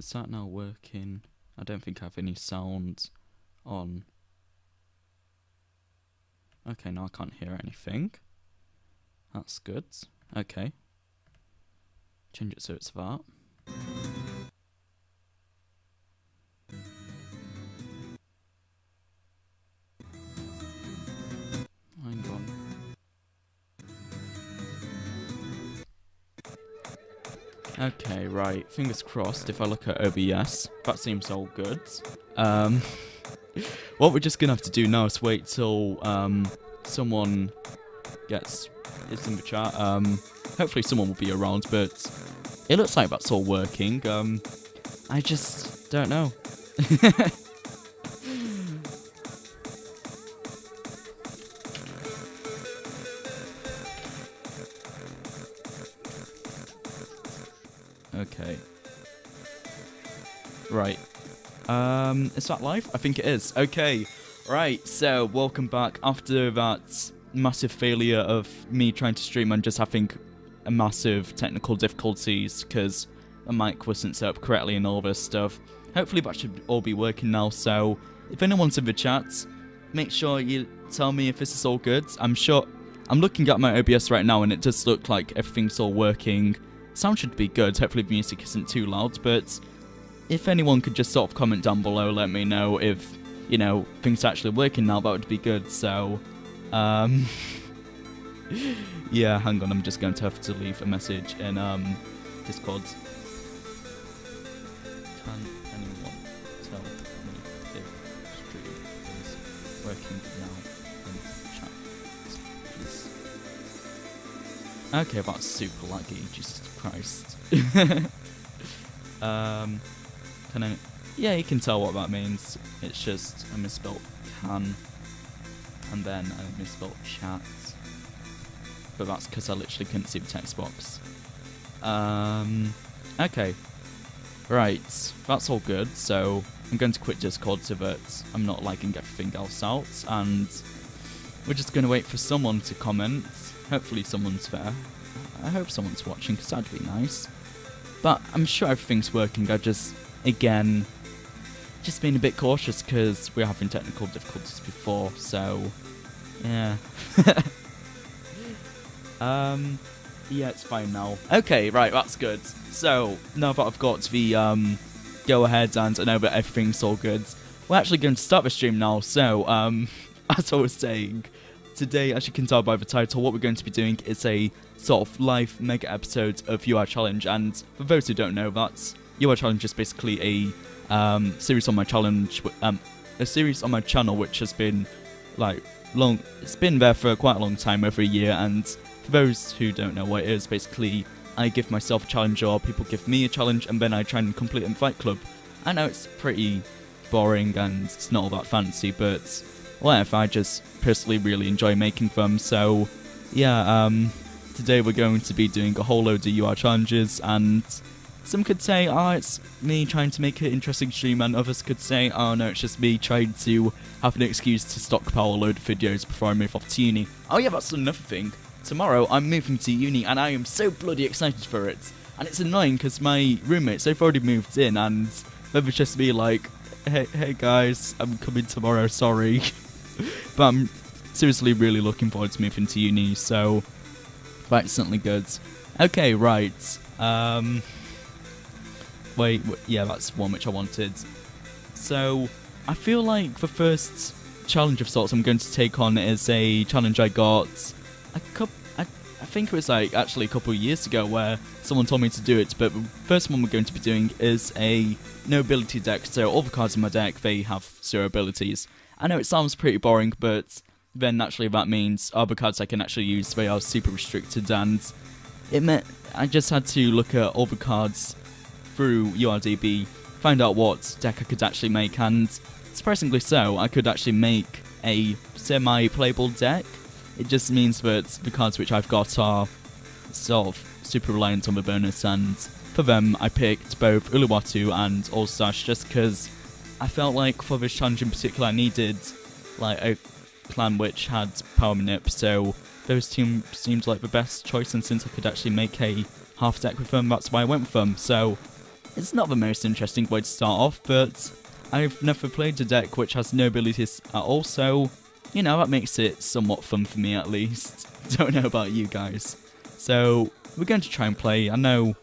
Is that now working? I don't think I have any sound on. Okay, now I can't hear anything. That's good. Okay. Change it so it's that. Hang on. Okay, right. Fingers crossed if I look at OBS. That seems all good. What we're just gonna have to do now is wait till someone is in the chat. Hopefully someone will be around, but it looks like that's all working. I just don't know. Okay. Right. Is that live? I think it is. Okay. Right, so welcome back after that massive failure of me trying to stream and just having a massive technical difficulties because the mic wasn't set up correctly and all this stuff. Hopefully that should all be working now, so if anyone's in the chat, make sure you tell me if this is all good. I'm looking at my OBS right now and it does look like everything's all working. Sound should be good, hopefully the music isn't too loud, but if anyone could just sort of comment down below, let me know if, you know, things are actually working now, that would be good, so, yeah, hang on, I'm just going to have to leave a message in, Discord. Can anyone tell me if stream is working now in chat, please? Okay, that's super laggy, Jesus Christ. Can I... Yeah, you can tell what that means. It's just I misspelled can, and then I misspelled chat. But that's because I literally couldn't see the text box. Okay. Right, that's all good. So I'm going to quit Discord so that I'm not lagging everything else out, and we're just going to wait for someone to comment. Hopefully someone's there. I hope someone's watching, because that'd be nice. But I'm sure everything's working. I just, again, just being a bit cautious because we're having technical difficulties before, so yeah. Yeah, it's fine now. Okay, right, that's good. So now that I've got the go ahead and I know that everything's all good, we're actually going to start the stream now. So as I was saying, today, as you can tell by the title, what we're going to be doing is a sort of live mega episode of UI Challenge. And for those who don't know, that's UI Challenge is basically a series on my challenge, a series on my channel which has been like long. It's been there for quite a long time, over a year. And for those who don't know what it is, basically I give myself a challenge, or people give me a challenge, and then I try and complete it in Fight Club. I know it's pretty boring and it's not all that fancy, but whatever, I just personally really enjoy making them. So yeah, today we're going to be doing a whole load of UI challenges, and some could say, oh, it's me trying to make an interesting stream, and others could say, oh no, it's just me trying to have an excuse to stockpile a load of videos before I move off to uni. Oh yeah, that's another thing. Tomorrow I'm moving to uni and I am so bloody excited for it. And it's annoying because my roommates, they've already moved in, and they would just be like, hey guys, I'm coming tomorrow, sorry. But I'm seriously really looking forward to moving to uni, so that's certainly good. Okay, right. Wait, yeah, that's one which I wanted. So I feel like the first challenge of sorts I'm going to take on is a challenge I got I think it was like actually a couple of years ago where someone told me to do it, but the first one we're going to be doing is a no ability deck. So all the cards in my deck, they have 0 abilities. I know it sounds pretty boring, but then naturally that means other cards I can actually use, they are super restricted, and it meant I just had to look at all the cards through URDB, find out what deck I could actually make, and surprisingly so, I could actually make a semi-playable deck. It just means that the cards which I've got are sort of super reliant on the bonus, and for them I picked both Uluwatu and All-Stash just because I felt like for this challenge in particular I needed like a clan which had power manip, so those two seemed like the best choice, and since I could actually make a half deck with them, that's why I went with them. So It's not the most interesting way to start off, but I've never played a deck which has no abilities at all, so, you know, that makes it somewhat fun for me at least. Don't know about you guys. So, we're going to try and play. I know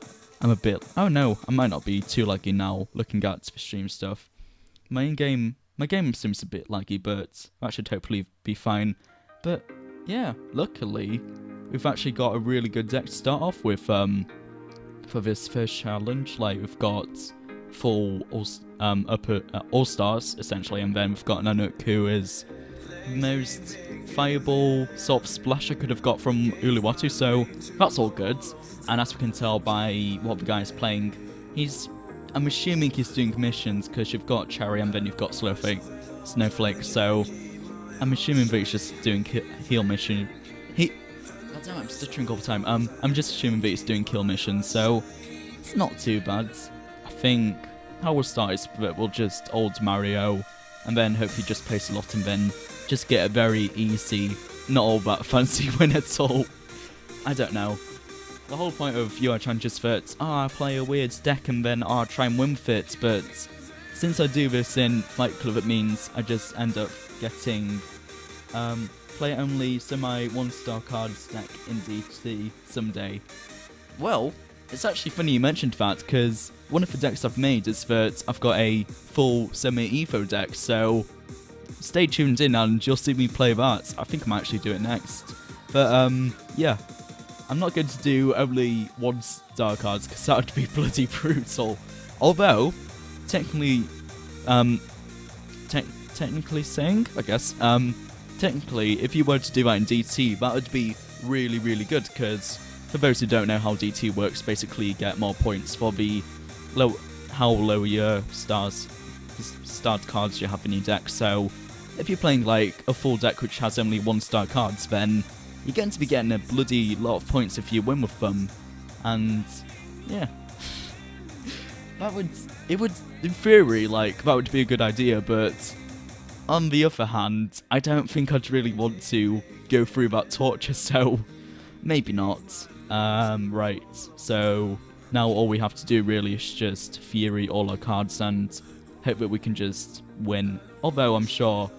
I'm a bit... Oh no, I might not be too laggy now, looking at the stream stuff. My game seems a bit laggy, but that should hopefully be fine. But, yeah, luckily, we've actually got a really good deck to start off with, for this first challenge. Like, we've got full all-stars, essentially, and then we've got Nanook, who is the most fireball sort of splash I could have got from Uluwatu, so that's all good. And as we can tell by what the guy's playing, I'm assuming he's doing missions, because you've got Cherry and then you've got Snowflake, so I'm assuming that he's just doing heal mission. God damn, I'm stuttering all the time. I'm just assuming that he's doing kill missions, so it's not too bad. I think how we'll start is that we'll just ult Mario, and then hopefully just place a lot, and then just get a very easy, not all that fancy win at all. I don't know. The whole point of UI Challenge is that, I play a weird deck and then I try and win with it, but since I do this in Fight Club, it means I just end up getting play only semi 1-star cards deck in DT someday. Well, it's actually funny you mentioned that, because one of the decks I've made is that I've got a full semi-evo deck, so stay tuned in and you'll see me play that. I think I might actually do it next. But yeah. I'm not going to do only 1-star cards, because that would be bloody brutal. Although, technically saying, I guess, technically, if you were to do that in DT, that would be really, really good, because for those who don't know how DT works, basically you get more points for the how low your starred cards you have in your deck. So, if you're playing like a full deck which has only 1-star cards, then you're going to be getting a bloody lot of points if you win with them, and yeah, it would, in theory, like, that would be a good idea, but on the other hand, I don't think I'd really want to go through that torture, so maybe not. Right, so now all we have to do really is just Fury all our cards and hope that we can just win, although I'm sure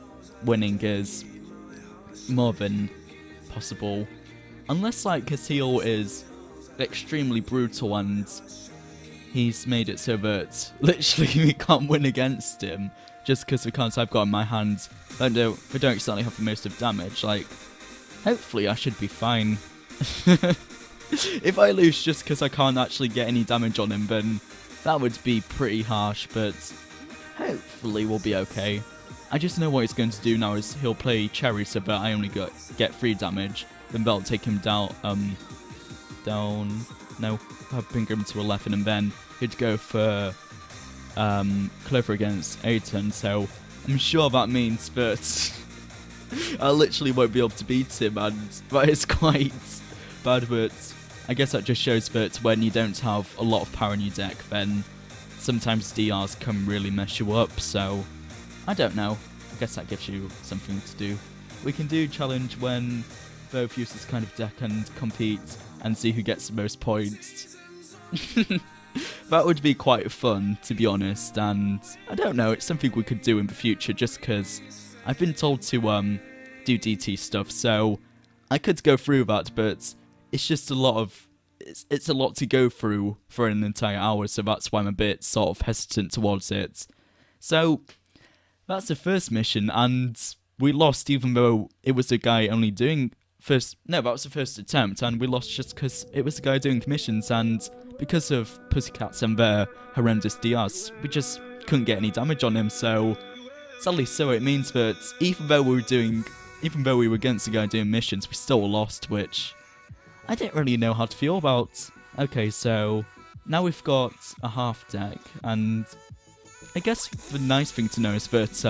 winning is more than possible, unless like his heal is extremely brutal and he's made it so that literally we can't win against him just because the cards I've got in my hand they don't exactly have the most of damage. Like, hopefully I should be fine. If I lose just because I can't actually get any damage on him, then that would be pretty harsh, but hopefully we'll be okay. I just know what he's going to do now is he'll play Cherry so that I only get 3 damage, then that'll take him down, no, I'll bring him to 11, and then he'd go for Clover against Aiden, so I'm sure that means that I literally won't be able to beat him, and that is quite bad, but I guess that just shows that when you don't have a lot of power in your deck, then sometimes DRs can really mess you up, so I don't know. I guess that gives you something to do. We can do challenge when both use this kind of deck and compete and see who gets the most points. That would be quite fun, to be honest, and I don't know, it's something we could do in the future just because I've been told to do DT stuff, so I could go through that, but it's just a lot of... It's a lot to go through for an entire hour, so that's why I'm a bit sort of hesitant towards it. So that's the first mission, and we lost even though it was a guy only doing that was the first attempt, and we lost just because it was a guy doing missions, and because of Pussycats and their horrendous DRs, we just couldn't get any damage on him, so sadly so it means that even though we were against the guy doing missions, we still lost, which I didn't really know how to feel about. Okay, so now we've got a half deck, and I guess the nice thing to know is that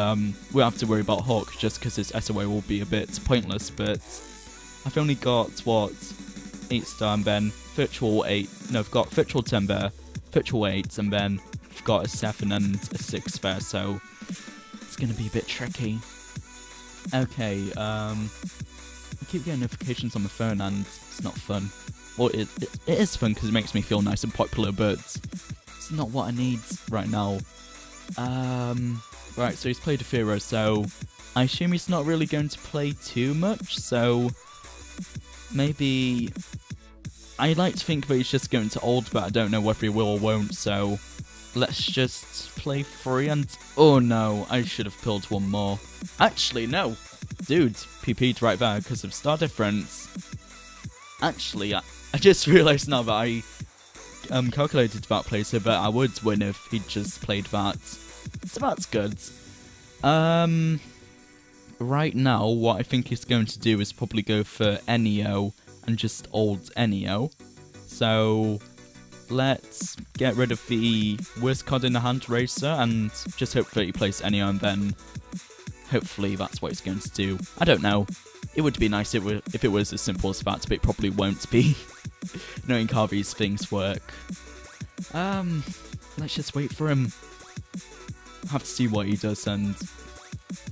we don't have to worry about Hawk just because his SOA will be a bit pointless, but I've only got, 8-star and then Virtual 8, no, I've got Virtual 10 there, Virtual 8, and then I've got a 7 and a 6 there, so it's going to be a bit tricky. Okay, I keep getting notifications on my phone and it's not fun. Well, it is fun because it makes me feel nice and popular, but It's not what I need right now. Right, so he's played a Firo, so I assume he's not really going to play too much, so maybe... I like to think that he's just going to ult, but I don't know whether he will or won't, so let's just play free and... Oh no, I should have pulled one more. Actually, no. Dude, PP'd right there because of star difference. Actually, I just realised now that I calculated that play so that I would win if he just played that. So that's good. Right now, what I think he's going to do is probably go for Enio and just ult Enio. So let's get rid of the worst card in the hand, Racer, and just hope that he plays Enio, and then hopefully that's what he's going to do. I don't know. It would be nice if it was as simple as that, but it probably won't be, knowing how these things work. Let's just wait for him. Have to see what he does, and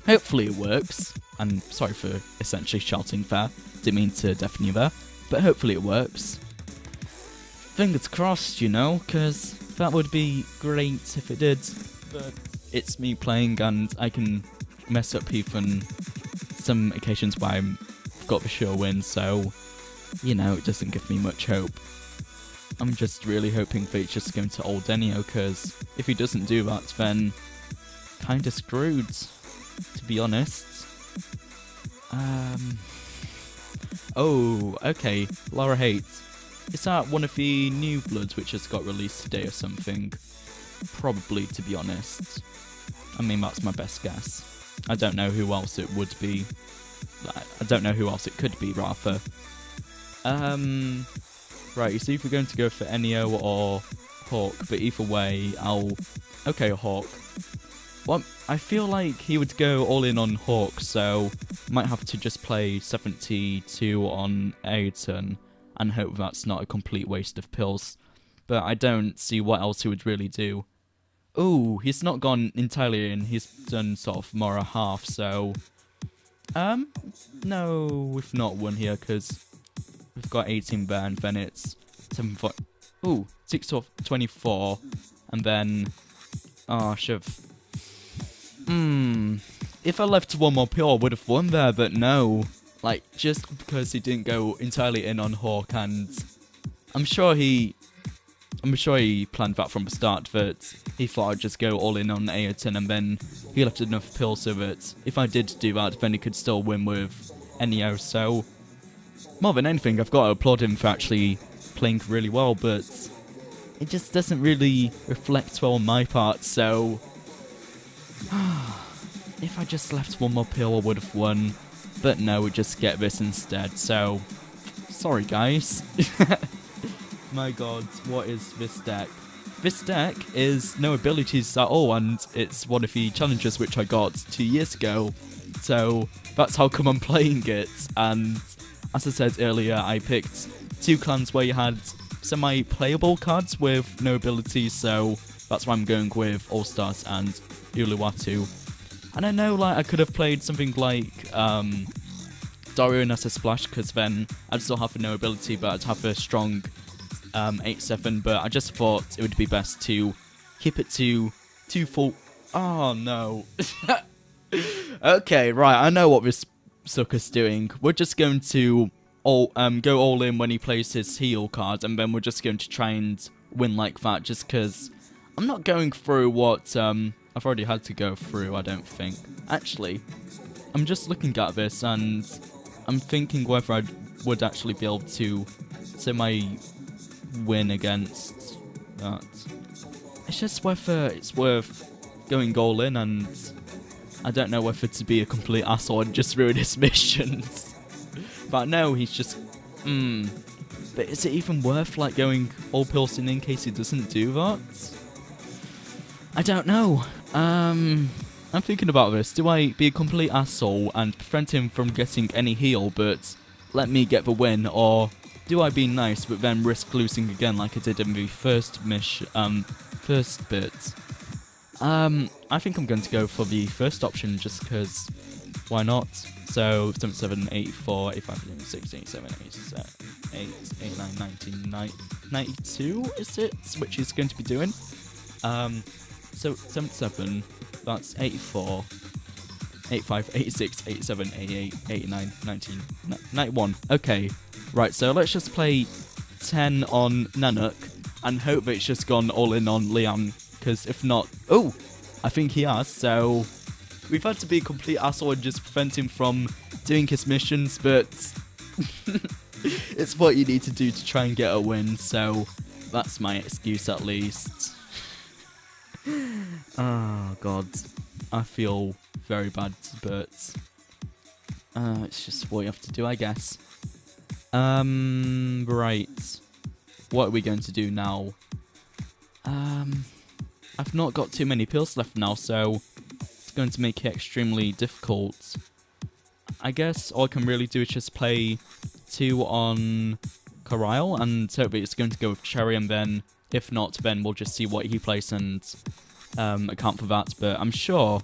hopefully it works. And sorry for essentially shouting there. Didn't mean to deafen you there, but hopefully it works. Fingers crossed, you know, because that would be great if it did. But it's me playing, and I can mess up even some occasions where I've got the sure win, so, you know, it doesn't give me much hope. I'm just really hoping that he's just going to ult Enio, because if he doesn't do that, then kinda screwed, to be honest. Oh, okay, Lara Hates. Is that one of the new bloods which has got released today or something? Probably, to be honest. I mean, that's my best guess. I don't know who else it would be. I don't know who else it could be, rather. Right, you see if we're going to go for Enio or Hawk, but either way, Okay, Hawk. Well, I feel like he would go all in on Hawk, so might have to just play 72 on Ayrton and hope that's not a complete waste of pills. But I don't see what else he would really do. Ooh, he's not gone entirely in, he's done sort of more a half, so... No, we've not won here, because we've got 18 there, and then it's 7 4... Ooh, 6 of 24, and then... Oh, I should've... If I left one more pill, I would have won there, but no. Like, just because he didn't go entirely in on Hawk, and I'm sure he planned that from the start, that he thought I'd just go all in on Ayrton, and then he left enough pills so that if I did do that, then he could still win with Enio. So, more than anything, I've got to applaud him for actually playing really well, but it just doesn't really reflect well on my part, so... If I just left one more pill, I would have won. But no, we just get this instead, so... Sorry, guys. My god, what is this deck? This deck is no abilities at all, and it's one of the challenges which I got 2 years ago. So, that's how come I'm playing it, and as I said earlier, I picked 2 clans where you had semi-playable cards with no abilities, so that's why I'm going with All-Stars and Uluwatu. And I know, like, I could have played something like Dario and SS Splash, because then I'd still have a no ability, but I'd have a strong 8-7, but I just thought it would be best to keep it to 2 full... Oh, no. Okay, right, I know what this sucker's doing. We're just going to go all in when he plays his heal card, and then we're just going to try and win like that, just because I'm not going through what... I've already had to go through, I don't think. Actually, I'm just looking at this, and I'm thinking whether I would actually be able to semi-win against that. It's just whether it's worth going all in, and I don't know whether to be a complete asshole and just ruin his missions. But no, he's just... But is it even worth, like, going all pills in case he doesn't do that? I don't know. I'm thinking about this. Do I be a complete asshole and prevent him from getting any heal, but let me get the win, or do I be nice but then risk losing again like I did in the first first bit? I think I'm going to go for the first option just because why not? So 77, 84, 85, 86, 87, 88, 89, 90, 92 is it? Which he's going to be doing. So 77, that's 84, 85, 86, 87, 88, 89, 19, 91. Okay, right, so let's just play 10 on Nanook and hope it's just gone all in on Leon, because if not... Oh, I think he has, so we've had to be a complete asshole and just prevent him from doing his missions, but it's what you need to do to try and get a win, so that's my excuse at least. Oh, God. I feel very bad, but it's just what you have to do, I guess. Right. What are we going to do now? I've not got too many pills left now, so it's going to make it extremely difficult. I guess all I can really do is just play 2 on Corral, and hope it's going to go with Cherry, and then, if not, then we'll just see what he plays and account for that, but I'm sure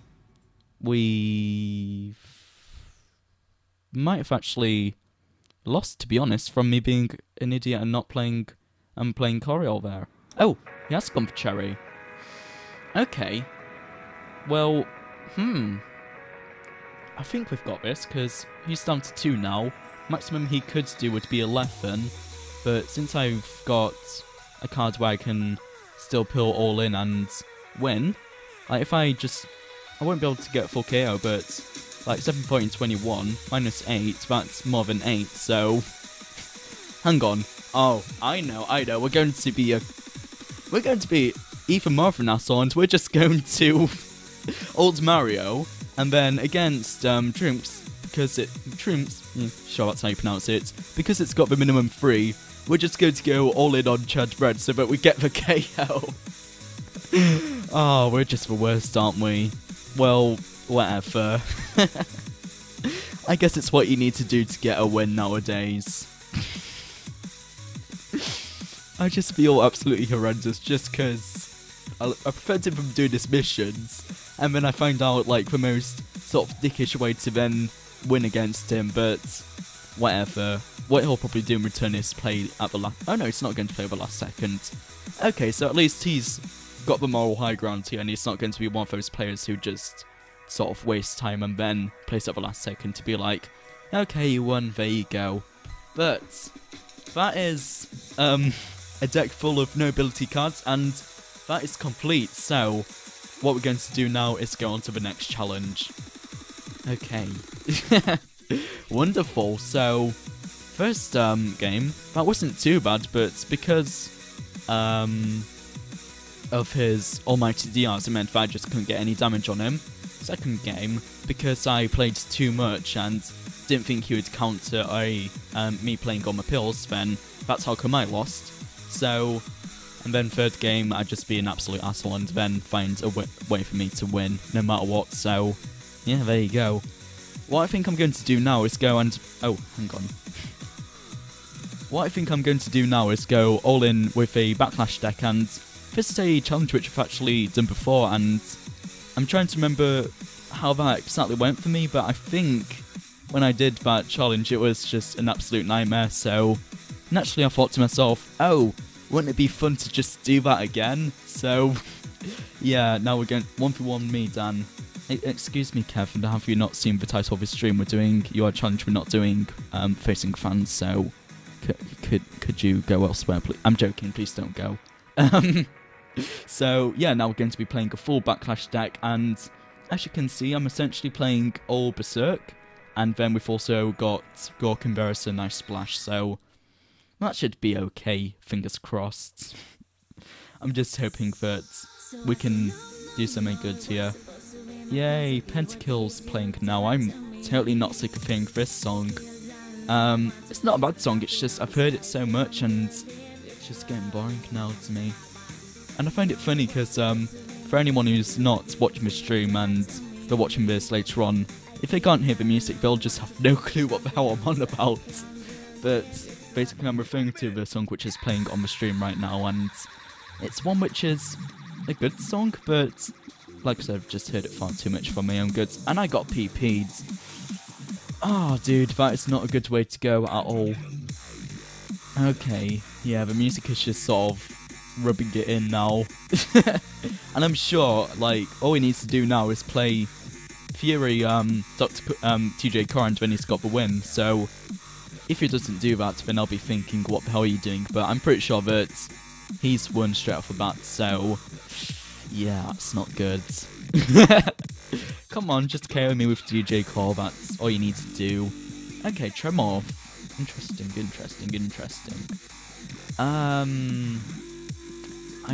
we might have actually lost, to be honest, from me being an idiot and not playing playing Corral there. Oh, he has gone for Cherry. Okay. Well, I think we've got this, because he's down to 2 now. Maximum he could do would be 11, but since I've got a card where I can still pull all in and win, like if I won't be able to get full KO, but like 7.21 minus 8, that's more than 8, so hang on. Oh, I know, we're going to be even more of an asshole, and we're just going to ult Mario, and then against Trumps, because sure that's how you pronounce it, because it's got the minimum 3, we're just going to go all in on Chud Bread so that we get the KO. Oh, we're just the worst, aren't we? Well, whatever. I guess it's what you need to do to get a win nowadays. I just feel absolutely horrendous just because I prevented him from doing his missions, and then I found out like the most sort of dickish way to then win against him, but whatever. What he'll probably do in return is play at the last... Oh no, he's not going to play at the last second. Okay, so at least he's got the moral high ground here, and he's not going to be one of those players who just sort of waste time and then plays at the last second to be like, okay, you won, there you go. But that is a deck full of no ability cards, and that is complete. So what we're going to do now is go on to the next challenge. Okay. Wonderful. So first game, that wasn't too bad, but because of his almighty DRs, it meant that I just couldn't get any damage on him. Second game, because I played too much and didn't think he would counter me playing on my pills, then that's how come I lost. So, and then third game, I'd just be an absolute asshole and then find a way for me to win, no matter what. So, yeah, there you go. What I think I'm going to do now is go and... Oh, hang on. What I think I'm going to do now is go all in with a Backlash deck, and this is a challenge which I've actually done before, and I'm trying to remember how that exactly went for me, but I think when I did that challenge, it was just an absolute nightmare, so naturally I thought to myself, oh, wouldn't it be fun to just do that again? So, yeah, now we're going 1v1 me, Dan. Excuse me, Kevin, have you not seen the title of this stream? We're doing your challenge, we're not doing facing fans, so could you go elsewhere, please? I'm joking, please don't go. So, yeah, now we're going to be playing a full Backlash deck, and as you can see, I'm essentially playing all Berserk, and then we've also got Gork and Varus and Nice Splash, so that should be okay, fingers crossed. I'm just hoping that we can do something good here. Yay, Pentakill's playing now. I'm totally not sick of hearing this song. It's not a bad song, it's just I've heard it so much and it's just getting boring now to me. And I find it funny because for anyone who's not watching the stream and they're watching this later on, if they can't hear the music, they'll just have no clue what the hell I'm on about. But basically I'm referring to the song which is playing on the stream right now, and it's one which is a good song, but like I said, I've just heard it far too much for my own goods, and I got PP'd. Oh, dude, that is not a good way to go at all. Okay, yeah, the music is just sort of rubbing it in now. And I'm sure, like, all he needs to do now is play Fury, TJ Corrand when he's got the win. So if he doesn't do that, then I'll be thinking, what the hell are you doing? But I'm pretty sure that he's won straight off the bat, so yeah, that's not good. Come on, just KO me with DJ Core, that's all you need to do. Okay, Tremor. Interesting. I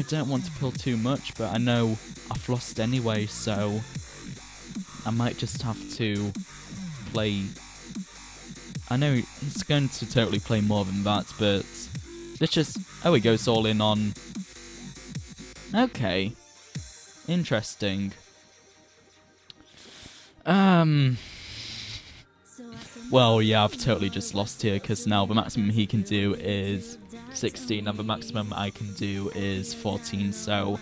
don't want to pill too much, but I know I've lost anyway, so I might just have to play. I know he's going to totally play more than that, but let's just. Oh, he goes all in on. Okay, interesting. Well, yeah, I've totally just lost here, because now the maximum he can do is 16, and the maximum I can do is 14, so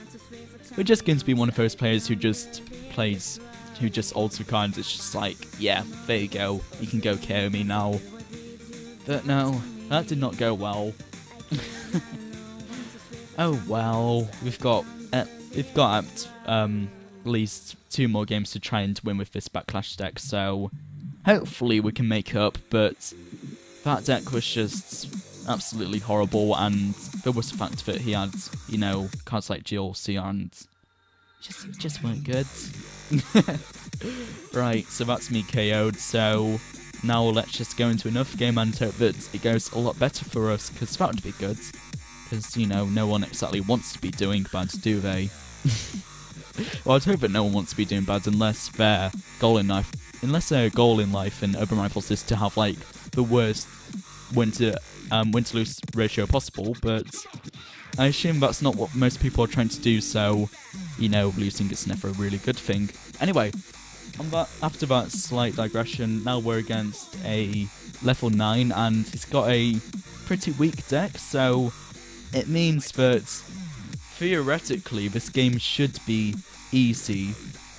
we're just going to be one of those players who just plays, who just ultra cards. It's just like, yeah, there you go, you can go KO me now. But no, that did not go well. Oh well, we've got at least 2 more games to try and win with this Backlash deck, so hopefully we can make up, but that deck was just absolutely horrible, and there was the fact that he had, you know, cards like GLC and just weren't good. Right, so that's me KO'd, so now let's just go into another game and hope that it goes a lot better for us, because that would be good. Because, you know, no one exactly wants to be doing bad, do they? Well, I'd hope that no one wants to be doing bad unless their goal in life in Urban Rifles is to have, like, the worst win-to-lose ratio possible, but I assume that's not what most people are trying to do, so, you know, losing is never a really good thing. Anyway, after that slight digression, now we're against a level 9, and he's got a pretty weak deck, so it means that theoretically this game should be easy.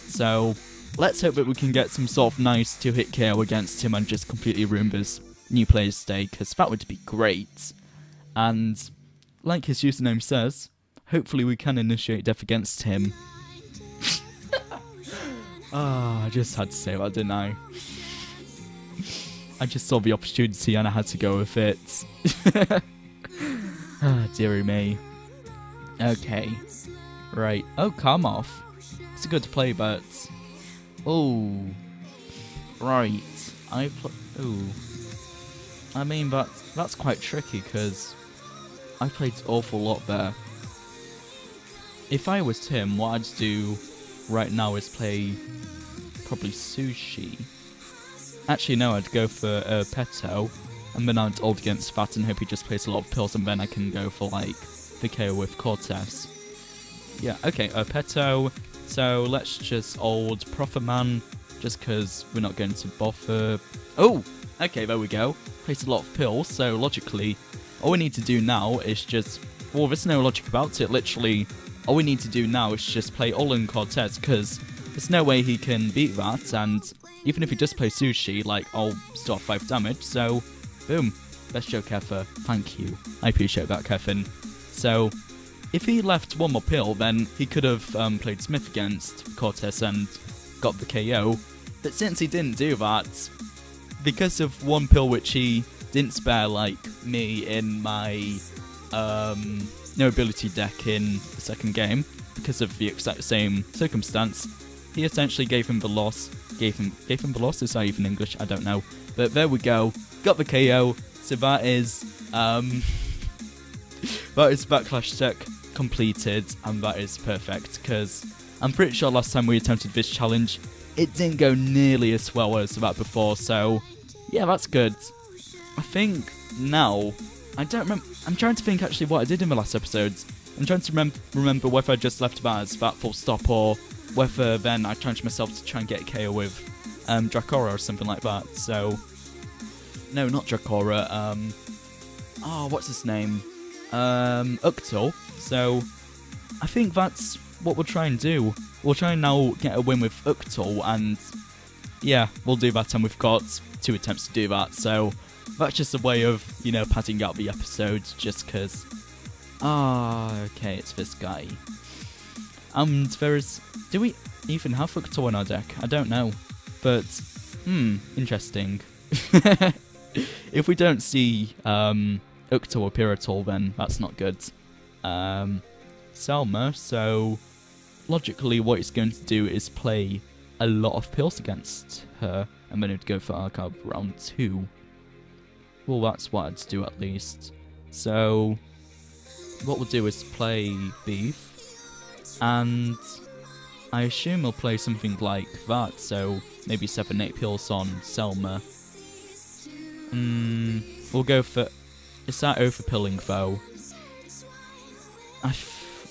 So let's hope that we can get some sort of nice 2-hit KO against him and just completely ruin this new player's day, because that would be great. And like his username says, hopefully we can initiate death against him. I just had to say that, didn't I? I just saw the opportunity and I had to go with it. Dearie me. Okay. Right. Oh, calm off. It's a good play, but... Oh. Right. Ooh. I mean, that's quite tricky, because I played an awful lot there. If I was him, what I'd do right now is play probably Sushi. Actually, no, I'd go for Petto, and then I'd ult against that and hope he just plays a lot of pills, and then I can go for, like, the KO with Cortez. Yeah, okay, Petto. So let's just ult Profferman, just because we're not going to bother. Oh! Okay, there we go. Plays a lot of pills, so logically, all we need to do now is just... Well, there's no logic about it, literally. All we need to do now is just play Olin Cortez, because there's no way he can beat that, and even if he just plays Sushi, like, I'll still have 5 damage, so, boom. Best joke ever. Thank you. I appreciate that, Kevin. So, if he left one more pill, then he could have played Smith against Cortez and got the KO, but since he didn't do that, because of one pill which he didn't spare, like me in my no ability deck in the second game, because of the exact same circumstance, he essentially gave him the loss. Gave him the loss? Is that even English? I don't know. But there we go. Got the KO. So that is Backlash deck completed, and that is perfect, because I'm pretty sure last time we attempted this challenge, it didn't go nearly as well as that before, so yeah, that's good. I think now, I don't remember, I'm trying to think actually what I did in the last episodes. I'm trying to remember whether I just left that as that full stop, or whether then I challenged myself to try and get a KO with Dracora or something like that, so... No, not Dracora, oh, what's his name? Uctul. So, I think that's what we'll try and do. We'll try and now get a win with Uctul, and yeah, we'll do that, and we've got 2 attempts to do that, so that's just a way of, you know, padding out the episode, just because Ah, okay, it's this guy. And there is... Do we even have Uktor on our deck? I don't know. But, interesting. If we don't see Uktor appear at all, then that's not good. Selma, so logically what he's going to do is play a lot of pills against her, and then he'd go for Archive round 2. Well, that's what I'd do at least. So, what we'll do is play Beef, and I assume he'll play something like that, so maybe 7-8 pills on Selma. We'll go for... Is that overpilling, though?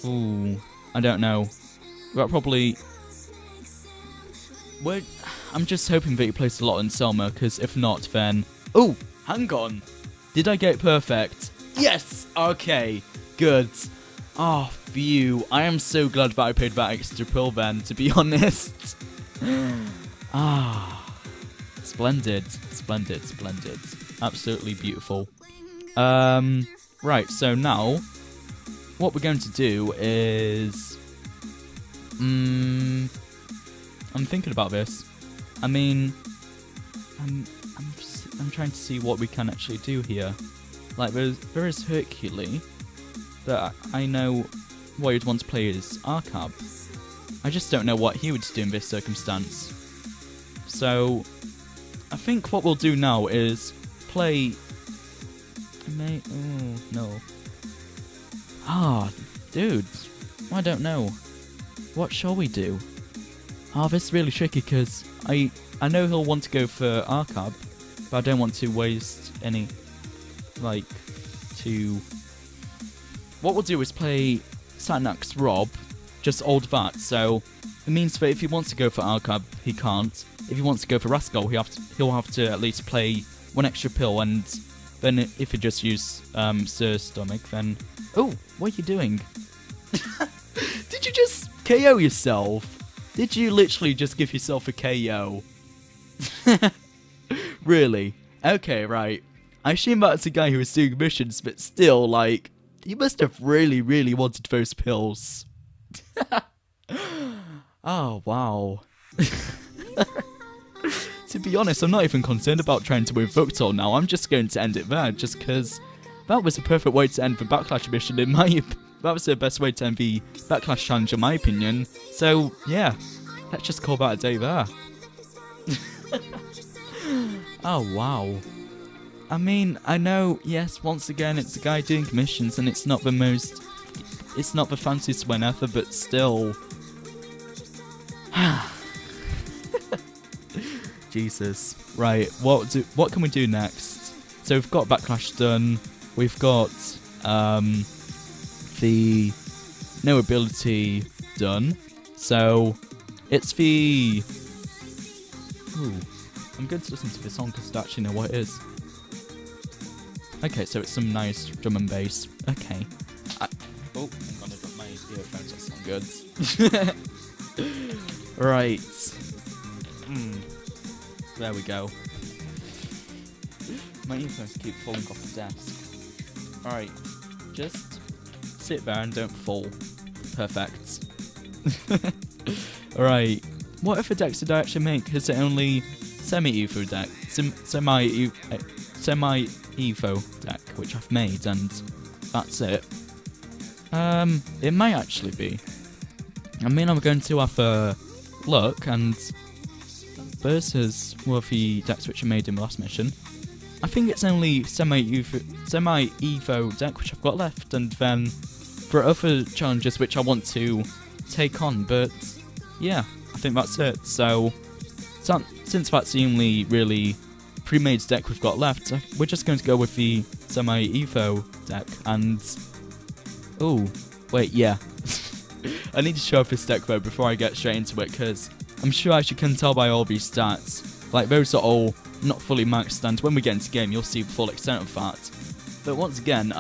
Ooh, I don't know. That probably... I'm just hoping that he plays a lot in Selma, because if not, then... Oh, hang on! Did I get it perfect? Yes! Okay, good. Oh, phew. I am so glad that I paid that extra pill then, to be honest. Splendid, splendid, splendid. Absolutely beautiful. Right, so now, what we're going to do is... I'm thinking about this. I mean, I'm trying to see what we can actually do here. Like, there is Hercule, but I know what he'd want to play is Arcab. I just don't know what he would do in this circumstance. So, I think what we'll do now is play... Oh, no. Dude. I don't know. What shall we do? This is really tricky because I know he'll want to go for Arcab, but I don't want to waste any, like, What we'll do is play Satnax Rob, just old that, so it means that if he wants to go for Arcab, he can't. If he wants to go for Rascal, he'll have to at least play one extra pill, and then if he just use Sir Stomach, then... Oh, what are you doing? Did you just KO yourself? Did you literally just give yourself a KO? Really? Okay, right. I assume that's a guy who was doing missions, but still, like, he must have really, really wanted those pills. Oh, wow. To be honest, I'm not even concerned about trying to win Victor now. I'm just going to end it there, just because that was the perfect way to end the Backlash mission in my... That was the best way to end the Backlash challenge in my opinion. So, yeah. Let's just call that a day there. Oh, wow. I mean, I know, yes, once again, it's a guy doing missions, and it's not the most... It's not the fanciest one ever, but still... Jesus. Right, what can we do next? So we've got Backlash done, we've got the no ability done, so it's the... Ooh, I'm going to listen to this song because I actually know what it is. Okay, so it's some nice drum and bass. Okay. Oh, I'm gonna drop my earphones, that's not good. Right. There we go. My earphones keep falling off the desk. Alright, just sit there and don't fall. Perfect. Alright, what other decks did I actually make? Is it only semi-evo deck? Semi-evo deck, which I've made, and that's it. It might actually be. I mean, I'm going to have a look, and versus one of the decks which I made in the last mission. I think it's only semi-evo deck which I've got left, and then for other challenges which I want to take on, but yeah, I think that's it. So since that's the only really pre-made deck we've got left, we're just going to go with the semi-evo deck, and... Oh, wait, yeah. I need to show off this deck though before I get straight into it, because I'm sure as you can tell by all these stats, like those are all not fully maxed, and when we get into game you'll see the full extent of that. But once again,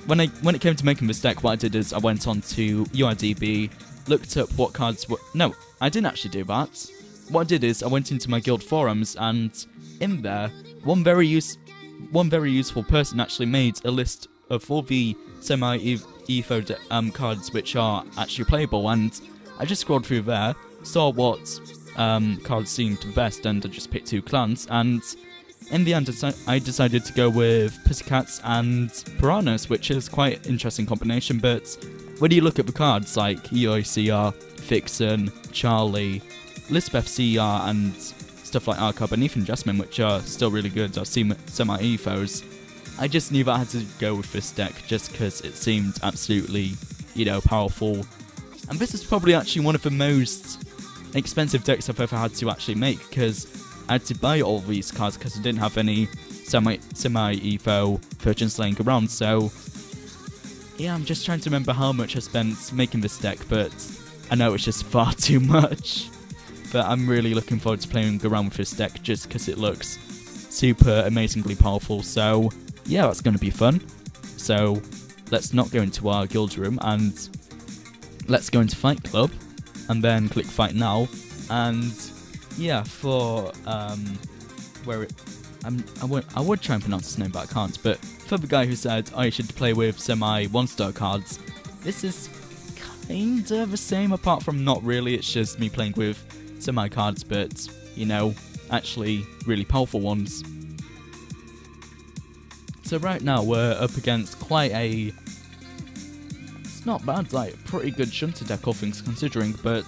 when it came to making this deck, what I did is I went on to UIDB, looked up what cards were... No, I didn't actually do that. What I did is I went into my guild forums, and in there, one very useful person actually made a list of all the cards which are actually playable, and I just scrolled through there, saw what cards seemed best, and I just picked 2 clans, and in the end I decided to go with Pussycats and Piranhas, which is quite an interesting combination. But when you look at the cards like EOCR, Vixen, Charlie, Lisbeth CR, and stuff like Arcub and even Jasmine, which are still really good, are semi-ethos, I just knew that I had to go with this deck just because it seemed absolutely, powerful. And this is probably actually one of the most expensive decks I've ever had to actually make, because I had to buy all these cards because I didn't have any semi-evo versions laying around. So yeah, I'm just trying to remember how much I spent making this deck, but I know it's just far too much. But I'm really looking forward to playing around with this deck just because it looks super amazingly powerful. So yeah, that's going to be fun. So let's not go into our guild room and let's go into Fight Club and then click Fight Now. And yeah, for I would try and pronounce his name, but I can't. But for the guy who said I should play with semi 1-star cards, this is kinda the same, apart from not really. It's just me playing with semi cards, but actually really powerful ones. So right now we're up against quite a, it's not bad, like pretty good Shunter deck, all things considering. But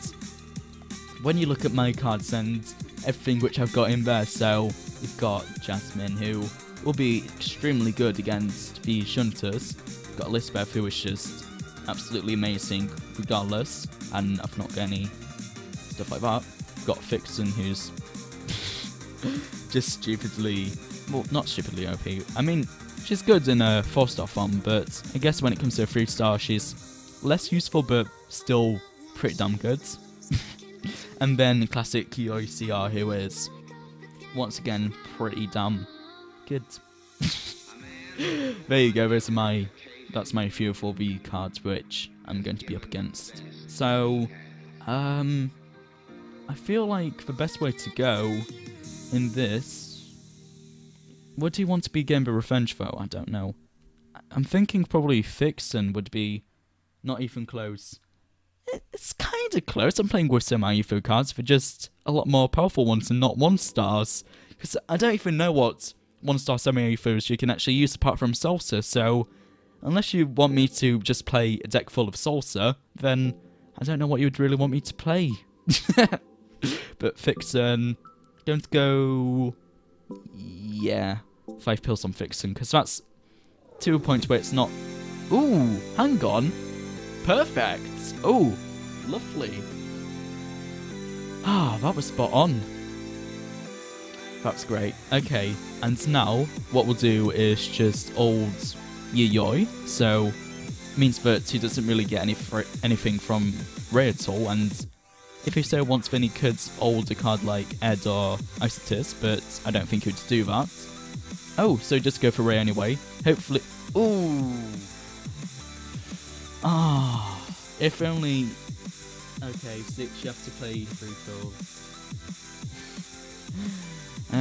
when you look at my cards and everything which I've got in there, so we've got Jasmine, who will be extremely good against the Shunters. We've got Lisbeth, who is just absolutely amazing regardless, and I've not got any stuff like that. We've got Vixen, who's just stupidly, well, not stupidly OP. I mean, she's good in a 4-star form, but I guess when it comes to a 3-star, she's less useful, but still pretty damn good. And then classic EOCR, who is once again pretty damn good. There you go. That's my few of all the cards which I'm going to be up against. So, I feel like the best way to go in this. Would he want to be Game of Revenge though? I don't know. I'm thinking probably Vixen would be not even close. It's kind of close. I'm playing with semi-evo cards for just a lot more powerful ones and not 1-stars. Because I don't even know what 1-star semi-evos you can actually use apart from Salsa. So unless you want me to just play a deck full of Salsa, then I don't know what you would really want me to play. But Vixen, going to go, yeah, 5 pills on Vixen, because that's to a point where it's not. Ooh, hang on. Perfect. Oh, lovely. Ah, that was spot on. That's great. Okay, and now what we'll do is just old Yayoi. So means that he doesn't really get anything from Ray at all, and if he so wants, then he could hold a card like Ed or Isotis, but I don't think he would do that. Oh, so just go for Ray anyway. Hopefully. Ooh. Ah. If only. Okay, 6. You have to play 3 fills.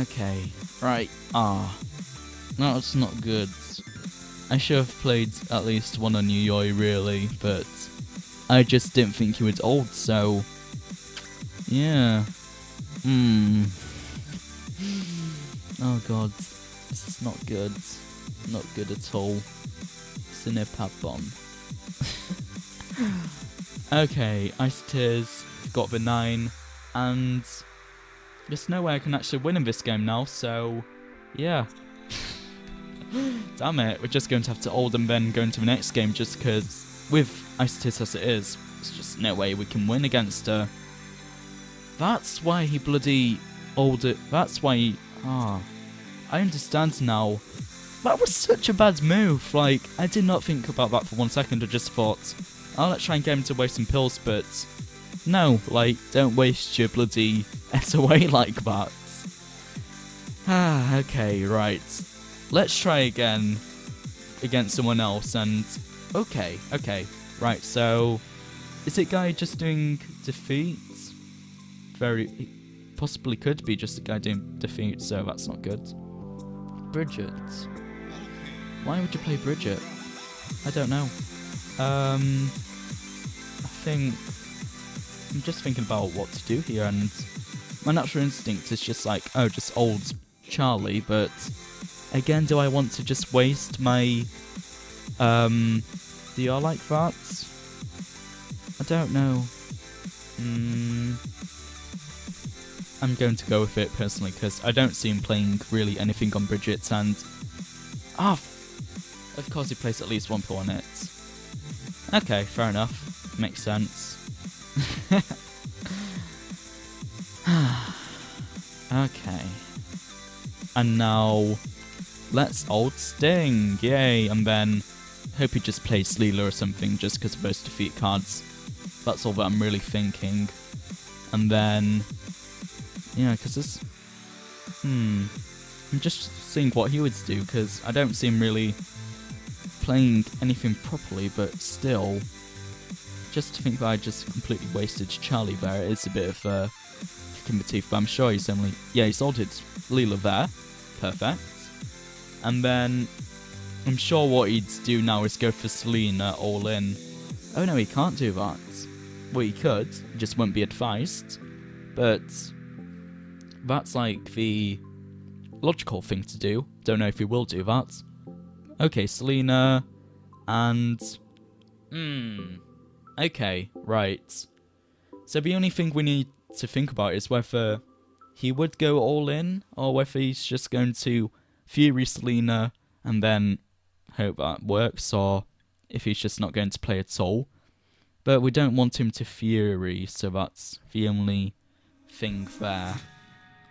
Okay. Right. Ah. No, it's not good. I should have played at least one on Yayoi, really, but I just didn't think he would ult, so. Yeah. Oh god. This is not good. Not good at all. Cinepapon. Okay, Ice Tears, got the 9, and there's no way I can actually win in this game now, so yeah. Damn it, we're just going to have to ult and then go into the next game, just because with Ice Tears as it is, there's just no way we can win against her. That's why he bloody ulted. That's why he. I understand now. That was such a bad move. Like, I did not think about that for 1 second. I just thought, oh, let's try and get him to waste some pills, but no, like, don't waste your bloody SOA like that. Okay, right. Let's try again against someone else, and okay, right, so is it guy just doing defeat? Very possibly could be just a guy doing defeat, so that's not good. Bridget. Why would you play Bridget? I don't know. I think I'm just thinking about what to do here, and my natural instinct is just like, oh, just old Charlie, but again, do I want to just waste my DR like that? I don't know. I'm going to go with it personally because I don't see him playing really anything on Bridget, and of course he plays at least one pawn on it. Okay, fair enough. Makes sense. Okay. And now, let's old Sting, yay! And then, hope he just plays Leela or something just because of those defeat cards. That's all that I'm really thinking. And then, yeah, because this... I'm just seeing what he would do, because I don't see him really playing anything properly, but still, just to think that I just completely wasted Charlie there, it is a bit of a kick in the teeth, but I'm sure he's only... Yeah, he salted Leela there. Perfect. And then, I'm sure what he'd do now is go for Selena all in. Oh no, he can't do that. Well, he could, he just wouldn't be advised. But that's like the logical thing to do. Don't know if he will do that. Okay, Selena, and... Okay, right. So the only thing we need to think about is whether he would go all in, or whether he's just going to Fury Selena and then hope that works, or if he's just not going to play at all. But we don't want him to Fury, so that's the only thing there.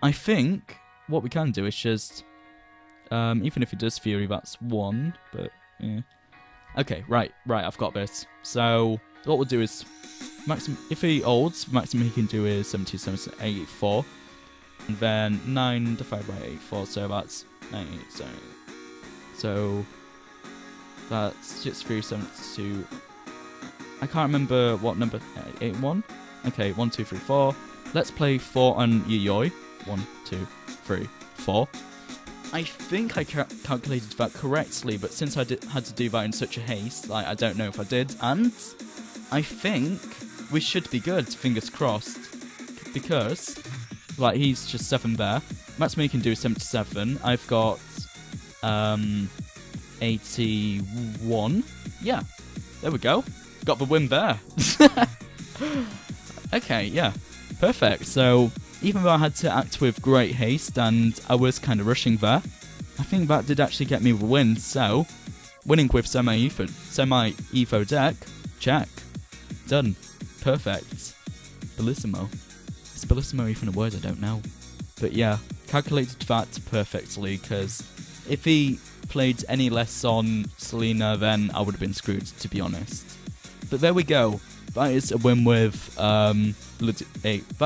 I think what we can do is just... even if he does Fury, that's one, but yeah. Okay, right, I've got this. So, what we'll do is, if he olds, maximum he can do is 77.84. And then 9 divided by 84, so that's 8, so that's just 372. I can't remember what number, 81? Okay, 1, 2, 3, 4. Let's play 4 on Yuyoi. 1, 2, 3, 4. I think I calculated that correctly, but since I had to do that in such a haste, like, I don't know if I did, and I think we should be good, fingers crossed, because, like, he's just 7 there. Maximum he can do is 77. I've got 81. Yeah, there we go. Got the win there. Okay, yeah, perfect. So, even though I had to act with great haste and I was kind of rushing there, I think that did actually get me the win. So, winning with semi-Evo deck, check. Done. Perfect. Bellissimo. Is Bellissimo even a word? I don't know. But yeah, calculated that perfectly, because if he played any less on Selena, then I would have been screwed, to be honest. But there we go. That is a win with that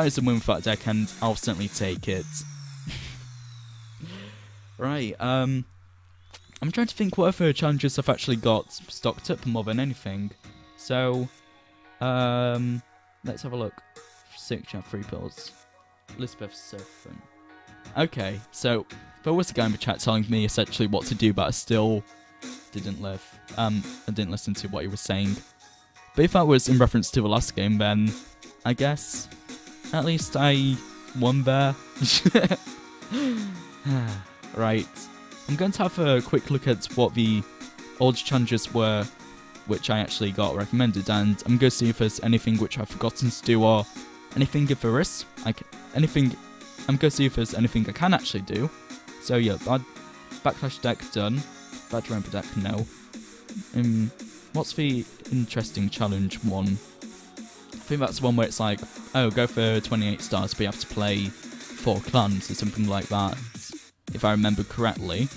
is a win with that deck, and I'll certainly take it. Right, I'm trying to think what other challenges I've actually got stocked up more than anything. So, let's have a look. 6 chat 3 pills. Elizabeth 7. Okay, so there was a guy in the chat telling me essentially what to do, but I still didn't I didn't listen to what he was saying. But if that was in reference to the last game, then I guess at least I won there. Right, I'm going to have a quick look at what the old challenges were, which I actually got recommended, and I'm going to see if there's anything which I've forgotten to do, or anything if there is. I'm going to see if there's anything I can actually do. So yeah, Backlash deck done. Bad Ramper deck, no. What's the interesting challenge one? I think that's the one where it's like, oh, go for 28 stars, but you have to play 4 clans or something like that, if I remember correctly.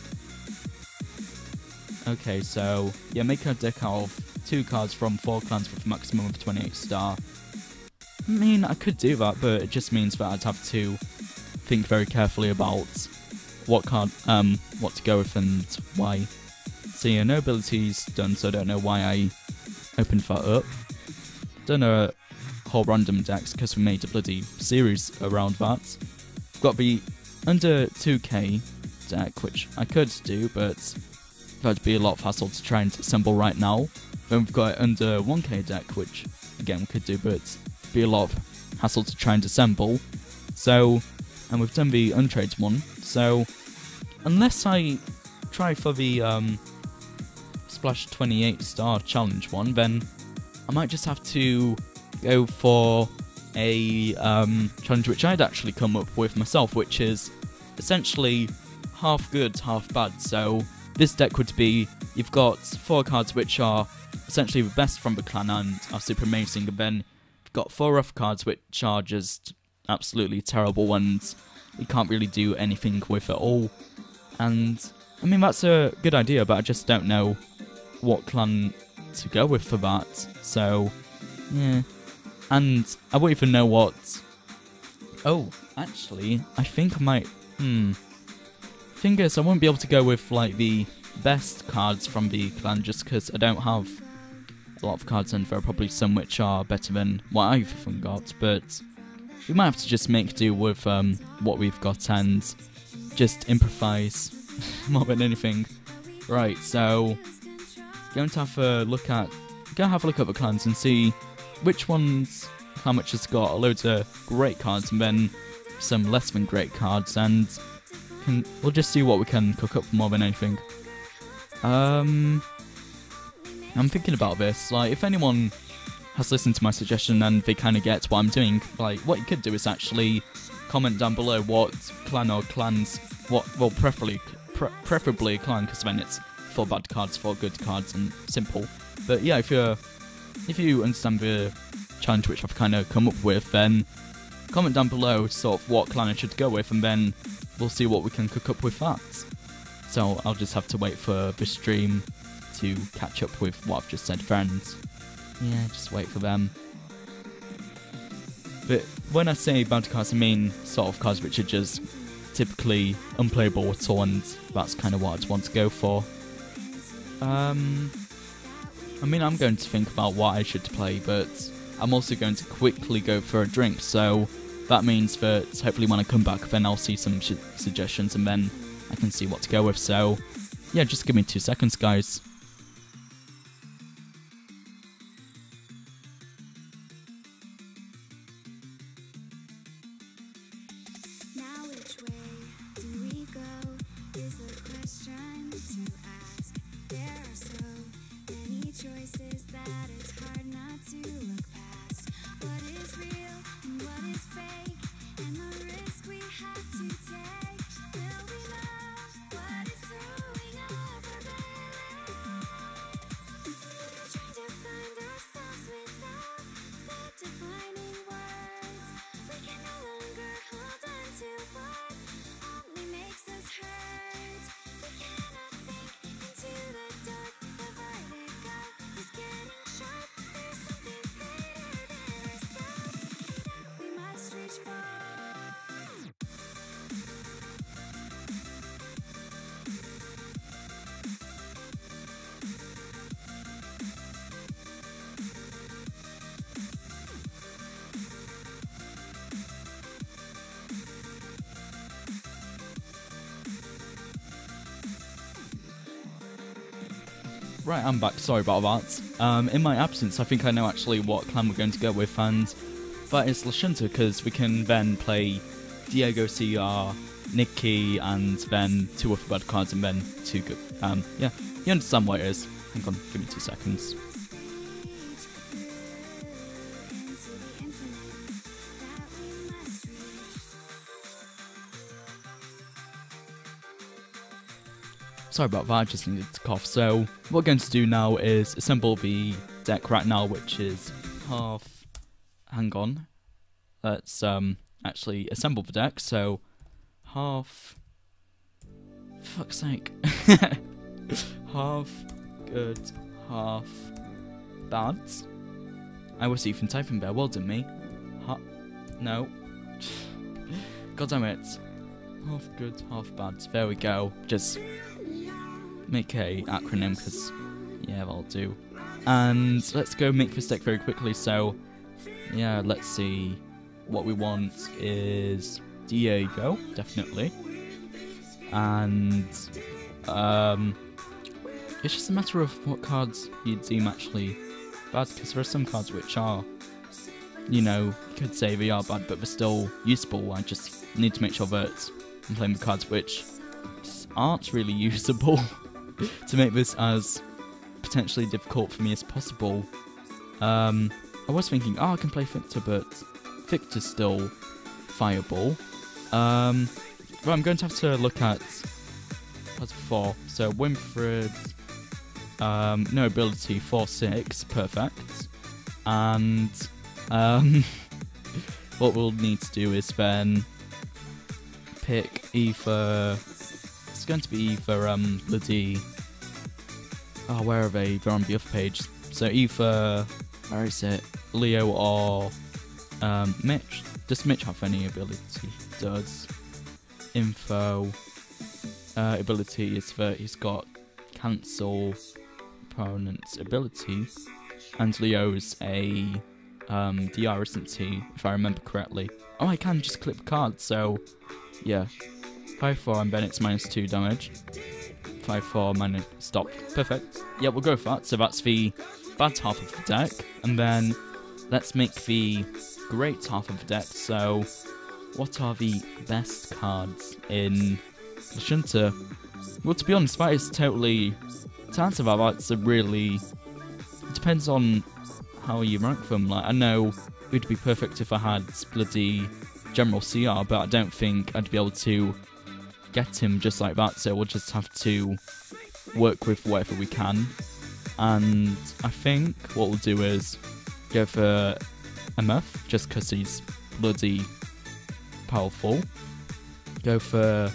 Okay, so yeah, make a deck out of 2 cards from 4 clans with a maximum of 28 star. I mean, I could do that, but it just means that I'd have to think very carefully about what card, what to go with and why. So yeah, no abilities done, so I don't know why I opened that up. Done a whole random decks because we made a bloody series around that. I've got the under 2k deck, which I could do, but that'd be a lot of hassle to try and assemble right now. Then we've got it under 1k deck, which again we could do, but it'd be a lot of hassle to try and assemble. So, and we've done the untrade one. So, unless I try for the Splash 28 star challenge one, then I might just have to go for a challenge which I'd actually come up with myself, which is essentially half good, half bad. So this deck would be, you've got 4 cards which are essentially the best from the clan and are super amazing, and then you've got 4 rough cards which are just absolutely terrible ones you can't really do anything with at all. And I mean, that's a good idea, but I just don't know what clan to go with for that. So yeah, and I won't even know what. Oh, actually, I think I might. Thing is, I won't be able to go with like the best cards from the clan just because I don't have a lot of cards, and there are probably some which are better than what I've even got. But we might have to just make do with what we've got and just improvise more than anything. Right, so going to have a look at the clans and see which ones clan which has got loads of great cards and then some less than great cards, and we'll just see what we can cook up more than anything. I'm thinking about this. Like, if anyone has listened to my suggestion and they kind of get what I'm doing, like, what you could do is actually comment down below what clan or clans, well, preferably clan, because then it's 4 bad cards, 4 good cards, and simple. But yeah, if you understand the challenge which I've kind of come up with, then comment down below sort of what clan I should go with, and then we'll see what we can cook up with that. So I'll just have to wait for the stream to catch up with what I've just said, friends. Yeah, just wait for them. But when I say bad cards, I mean sort of cards which are just typically unplayable at all, and that's kind of what I'd want to go for. I mean, I'm going to think about what I should play, but I'm also going to quickly go for a drink, so that means that hopefully when I come back, then I'll see some suggestions, and then I can see what to go with. So yeah, just give me 2 seconds, guys. Now which way do we go is the question to ask. There are so many choices that it's hard not to look past. What is real and what is fake, and the risk we have to take. Will we love what is throwing over beds? Trying to find ourselves without the defining words. We can no longer hold on to what only makes us hurt. We cannot sink into the dark. The vertigo is getting sharp. There's something greater than ourselves that we must reach for. Right, I'm back. Sorry about that. In my absence, I think I know actually what clan we're going to go with, and that is Lashunta, because we can then play Diego, CR, Nikki, and then 2 other bad cards, and then 2 good. Yeah, you understand what it is. Hang on, give me 2 seconds. Sorry about that, I just needed to cough. So what we're going to do now is assemble the deck right now, which is half. Hang on, let's actually assemble the deck. So half. Fuck's sake. Half good, half bad. I was even typing there. Well done, me. No. God damn it. Half good, half bad. There we go. Just make a acronym, because yeah, that'll do. And let's go make this deck very quickly. So yeah, let's see. What we want is Diego, definitely, and It's just a matter of what cards you deem actually bad, because there are some cards which are, you know, you could say they are bad, but they're still usable. I just need to make sure that I'm playing with cards which just aren't really usable to make this as potentially difficult for me as possible. I was thinking, oh, I can play Victor, but Victor's still fireable. Well, I'm going to have to look at cards before. So Winfred, no ability, 4/6, perfect. And what we'll need to do is then pick either. It's going to be either bloody. Oh, where are they? They're on the other page. So either, where is it? Leo or Mitch. Does Mitch have any ability? He does. Info. Ability is that he's got cancel opponent's ability. And Leo's a DR, isn't he? If I remember correctly. Oh, I can just click the card, so yeah. 5/4 and then it's -2 damage. 5/4 minus stop. Perfect. Yeah, we'll go for that. So that's the bad half of the deck. And then let's make the great half of the deck. So what are the best cards in Lashunta? Well, to be honest, that is totally... To answer that, that's a really... It depends on how you rank them. Like, I know it would be perfect if I had bloody General CR, but I don't think I'd be able to get him just like that, so we'll just have to work with whatever we can. And I think what we'll do is go for MF, just because he's bloody powerful. Go for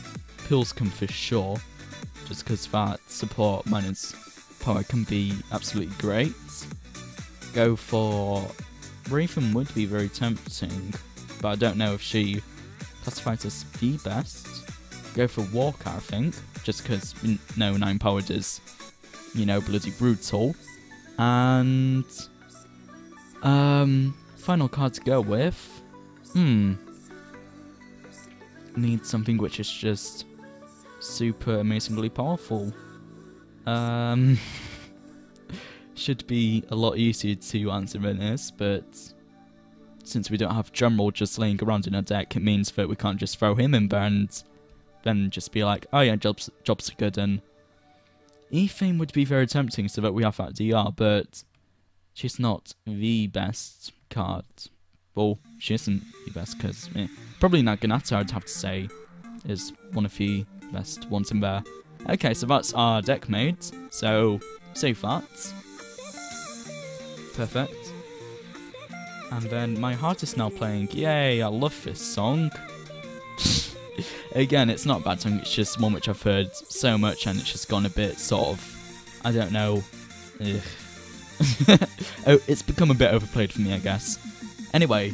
Pilscombe for sure, just because that support minus power can be absolutely great. Go for Raven would be very tempting, but I don't know if she classifies as the best. Go for Walker, I think, just because, no, 9 power does, you know, bloody brutal. And, final card to go with, need something which is just super amazingly powerful. Should be a lot easier to answer than this, but since we don't have General just laying around in our deck, it means that we can't just throw him in there and then just be like, oh yeah, jobs are good. And Ethane would be very tempting so that we have that DR, but she's not the best card. Well, she isn't the best, because probably Naginata, I'd have to say, is one of the best ones in there. Okay, so that's our deck made, so save that. Perfect. And then my heart is now playing. Yay, I love this song. Again, it's not a bad song, it's just one which I've heard so much and it's just gone a bit sort of, I don't know. Oh, it's become a bit overplayed for me, I guess. Anyway,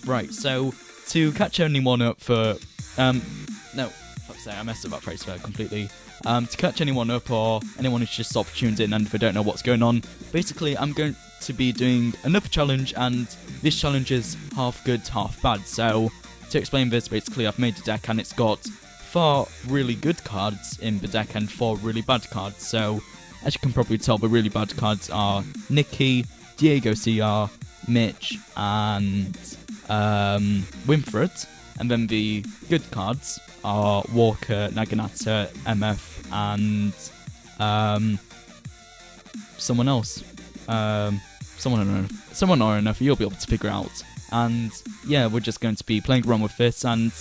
right, so to catch anyone up for, no, fuck's sake, I messed up that phrase there completely. To catch anyone up or anyone who's just sort of tuned in and if they don't know what's going on, basically I'm going to be doing another challenge, and this challenge is half good, half bad. So to explain this, basically I've made a deck and it's got 4 really good cards in the deck and 4 really bad cards. So as you can probably tell, the really bad cards are Nikki, Diego CR, Mitch, and Winfred. And then the good cards are Walker, Naginata, MF, and someone else. Someone or another, you'll be able to figure out. And yeah, we're just going to be playing around with this, and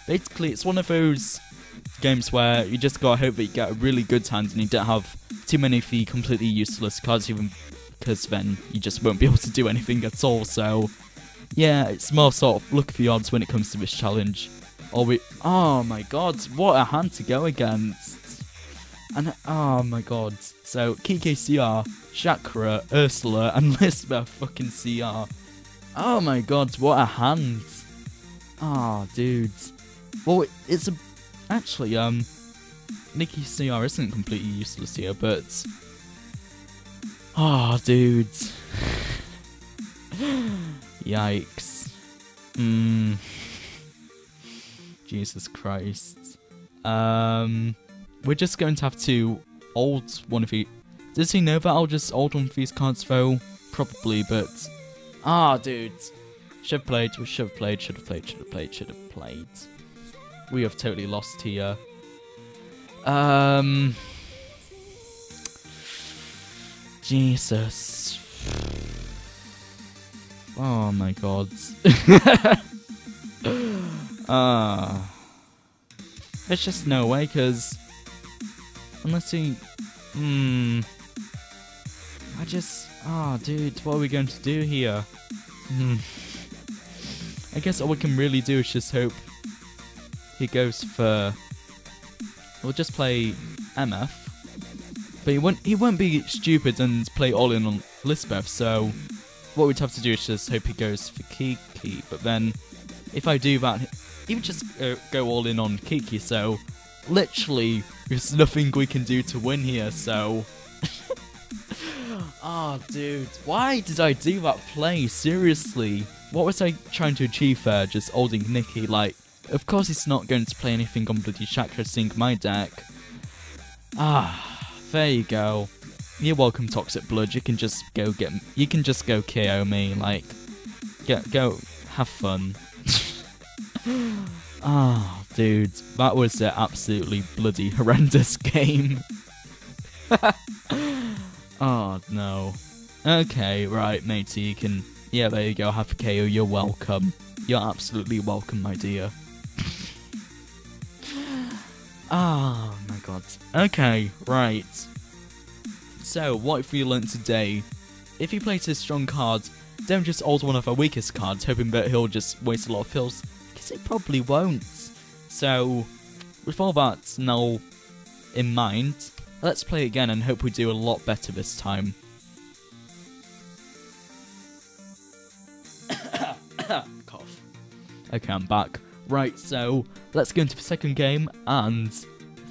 basically it's one of those games where you just gotta hope that you get a really good hand and you don't have too many of the completely useless cards, even because then you just won't be able to do anything at all. So yeah, it's more sort of luck of the odds when it comes to this challenge. Oh my god, what a hand to go against. And oh my god. So Kike CR, Chakra, Ursula, and Lisbeth fucking CR. Oh my god, what a hand. Ah, oh, dude. Well, it's actually, Nikki CR isn't completely useless here, but oh, dude. Yikes. Jesus Christ. We're just going to have to old one of these. Does he know that I'll just old one of these cards though? Probably, but dude, should have played. We have totally lost here. Jesus. Oh my god. There's just no way, because unless he... dude, what are we going to do here? I guess all we can really do is just hope he goes for... We'll just play MF. But he won't be stupid and play all in on Lisbeth, so what we'd have to do is just hope he goes for Kiki. But then, if I do that, he would just go all in on Kiki, so literally there's nothing we can do to win here, so... dude, why did I do that play? Seriously, what was I trying to achieve there? Just holding Nikki, like, of course he's not going to play anything on bloody Chakra Sync my deck. There you go. You're welcome, Toxic Blood. You can just go KO me, like, go have fun. Dude, that was an absolutely bloody horrendous game. Oh no. Okay, right, matey, you can... Yeah, there you go, have a KO, you're welcome. You're absolutely welcome, my dear. Oh my god. Okay, right. So, what have we learnt today? If he plays his strong cards, don't just hold one of our weakest cards, hoping that he'll just waste a lot of fills, because he probably won't. So, with all that now in mind, let's play again and hope we do a lot better this time. Cough. Okay, I'm back. Right, so let's go into the second game, and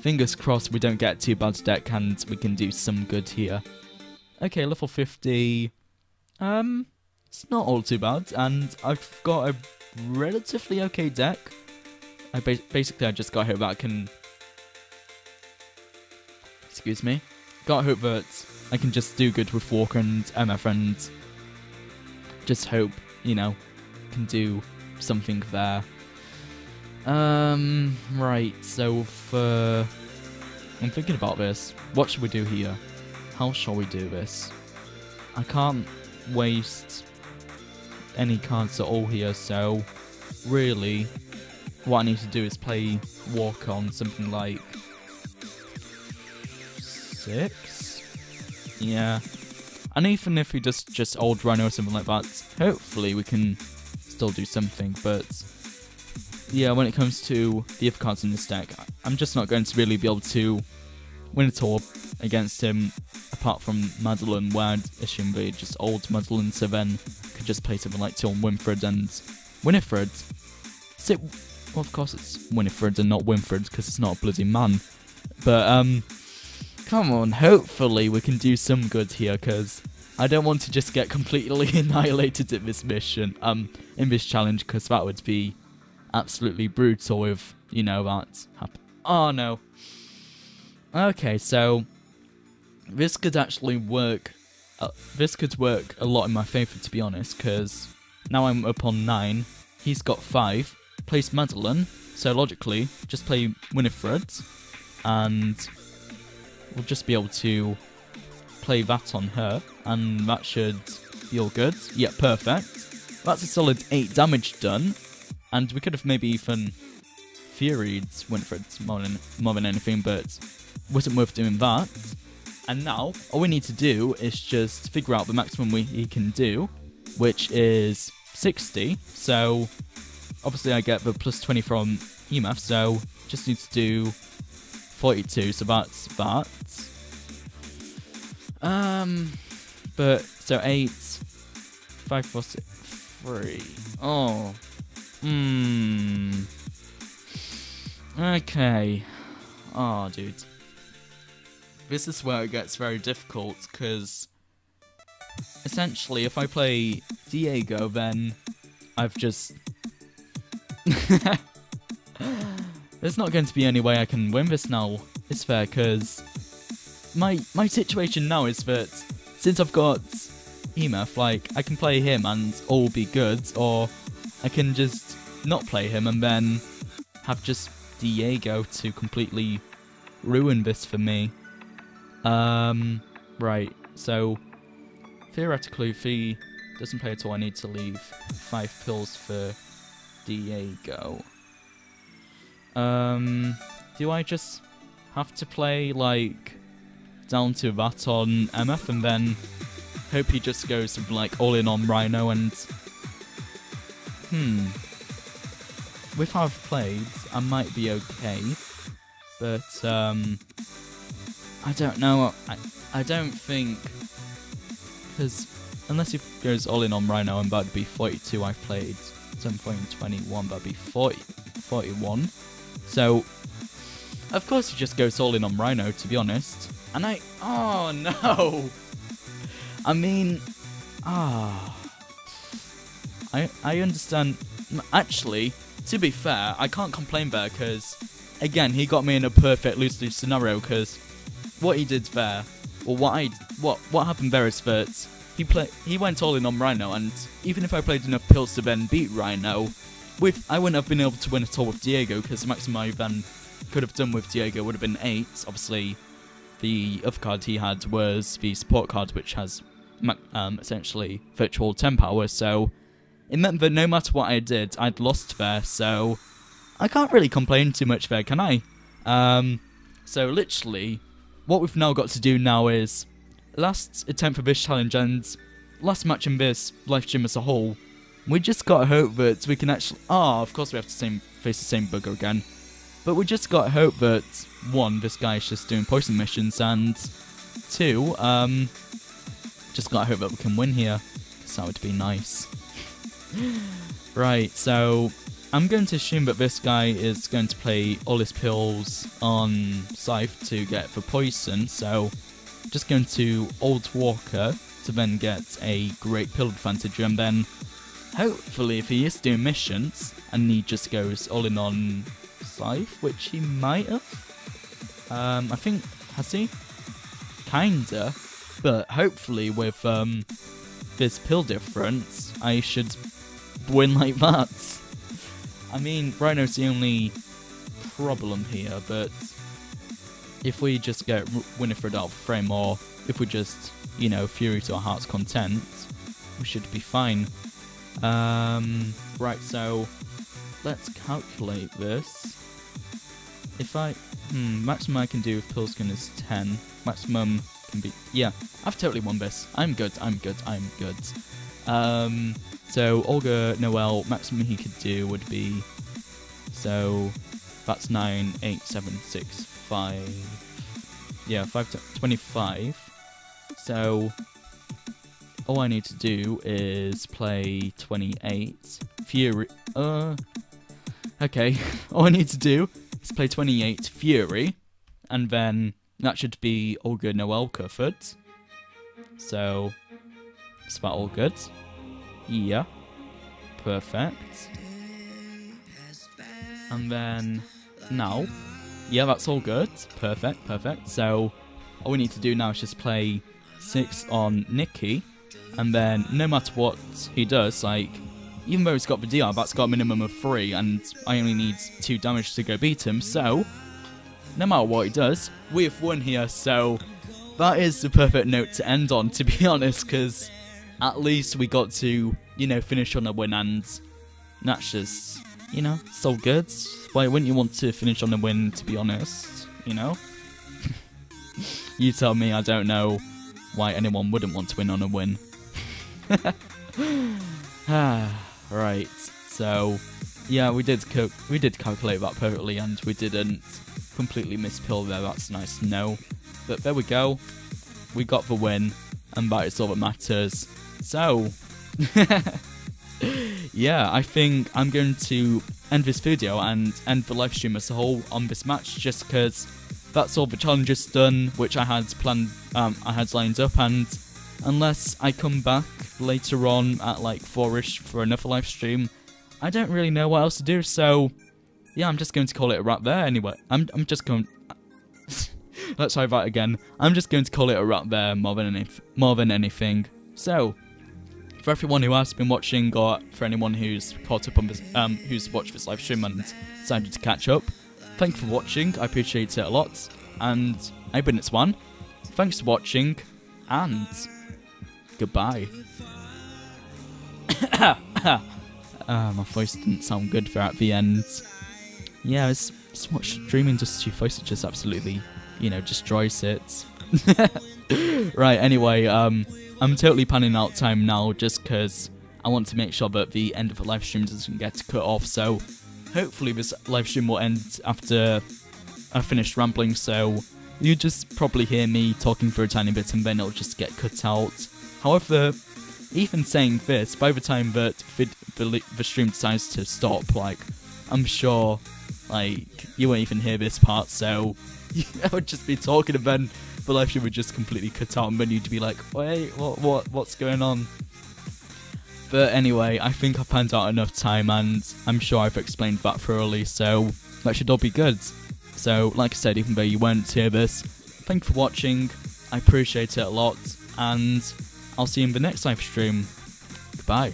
fingers crossed we don't get too bad deck and we can do some good here. Okay, level 50. It's not all too bad, and I've got a relatively okay deck. Basically, I just got hope that I can... Excuse me. Got hope that I can just do good with Walker and MF, and just hope, you know, can do something there. Right, so for... I'm thinking about this. What should we do here? How shall we do this? I can't waste any cards at all here, so really what I need to do is play Walk on something like 6? Yeah. And even if we just old Rhino or something like that, hopefully we can still do something, but yeah, when it comes to the other cards in this deck, I'm just not going to really be able to win at all against him, apart from Madeline, where I'd assume they just old Madeline, so then could just play something like Till Winfred and Winifred. Well, of course it's Winifred and not Winfred, because it's not a bloody man. But, come on, hopefully we can do some good here, because I don't want to just get completely annihilated at this mission, in this challenge, because that would be absolutely brutal if, you know, that happened. Oh, no. Okay, so this could actually work. This could work a lot in my favour, to be honest, because now I'm up on 9. He's got 5. Plays Madeline, so logically, just play Winifred, and we'll just be able to play that on her, and that should be all good. Yeah, perfect. That's a solid 8 damage done, and we could have maybe even Furied Winifred more than anything, but wasn't worth doing that. And now, all we need to do is just figure out the maximum he can do, which is 60. So, obviously I get the plus 20 from EMF, so just need to do 42, so that's that. But, so 8, 5, 4, 6, 3. Oh. Okay. Oh, dude. This is where it gets very difficult, because essentially if I play Diego, then I've just... There's not going to be any way I can win this now, is there? Because my situation now is that since I've got EMF, like, I can play him and all will be good, or I can just not play him and then have just Diego to completely ruin this for me. Right, so theoretically, if he doesn't play at all, I need to leave 5 pills for Diego. Do I just have to play, like, down to that on MF and then hope he just goes, like, all in on Rhino and... With how I've played, I might be okay. But, I don't know. I don't think... Because unless he goes all in on Rhino, I'm about to be 42. I've played 7.21, that'd be 41. So, of course he just goes all in on Rhino, to be honest. And oh no! I mean, I understand. Actually, to be fair, I can't complain there, because, again, he got me in a perfect lose-lose scenario, because what he did there, or what happened there is that he went all in on Rhino, and even if I played enough pills to then beat Rhino, I wouldn't have been able to win at all with Diego, because the maximum I then could have done with Diego would have been 8. Obviously, the other card he had was the support card, which has essentially virtual 10 power, so it meant that no matter what I did, I'd lost there, so I can't really complain too much there, can I? So literally, what we've now got to do now is last attempt for this challenge and last match in this live stream as a whole. We just gotta hope that we can actually... of course we have to face the same bugger again. But we just gotta hope that, 1, this guy's just doing poison missions, and 2, just gotta hope that we can win here. Because that would be nice. Right, so I'm going to assume that this guy is going to play all his pills on Scythe to get the poison, so just going to Old Walker to then get a great pill advantage, and then hopefully if he is doing missions and he just goes all in on Scythe, which he might have, I think, has he? Kinda, but hopefully with this pill difference I should win like that. I mean, Rhino's the only problem here, but if we just get Winifred out of frame, or if we just, you know, Fury to our heart's content, we should be fine. Right, so let's calculate this. If maximum I can do with Pillskin is 10. Maximum can be, yeah, I've totally won this. I'm good. So Olga Noel, maximum he could do would be, so that's 9, 8, 7, 6, 5, yeah, 5 to 25. So all I need to do is play 28 Fury. Okay, all I need to do is play 28 Fury, and then that should be Olga Noel covered. So is that all good? Yeah, perfect. And then now, yeah, that's all good. Perfect. So all we need to do now is just play 6 on Nikki, and then no matter what he does, like, even though he's got the DR, that's got a minimum of 3, and I only need 2 damage to go beat him, so no matter what he does, we have won here, so that is the perfect note to end on, to be honest, because at least we got to, you know, finish on a win, and that's just, you know, so good. Why wouldn't you want to finish on a win, to be honest, you know? You tell me, I don't know why anyone wouldn't want to win on a win. Right, so yeah, we did calculate that perfectly, and we didn't completely mispill there. That's nice to know. But there we go, we got the win, and that is all that matters. So yeah, I think I'm going to end this video and end the live stream as a whole on this match, just because that's all the challenges done, which I had planned, I had lined up, and unless I come back later on at like 4ish for another live stream, I don't really know what else to do. So yeah, I'm just going to call it a wrap there anyway. I'm just going Let's try that again. I'm just going to call it a wrap there more than anything. So, for everyone who has been watching, or for anyone who's caught up on this, who's watched this live stream and decided to catch up, thank you for watching. I appreciate it a lot. And I've been Itzzwan. Thanks for watching, and goodbye. My voice didn't sound good there at the end. Yeah, it's what streaming does to your voice. It just absolutely, destroys it. Right, anyway, I'm totally panning out time now just because I want to make sure that the end of the live stream doesn't get cut off. So hopefully this live stream will end after I finish rambling, so you just probably hear me talking for a tiny bit and then it'll just get cut out. However, even saying this, by the time that the stream decides to stop, I'm sure, you won't even hear this part, so I would just be talking and then the live stream would just completely cut out and then you'd be like, wait, what's going on? But anyway, I think I've planned out enough time and I'm sure I've explained that thoroughly, so that should all be good. So, like I said, even though you won't hear this, thank you for watching, I appreciate it a lot, and I'll see you in the next live stream. Goodbye.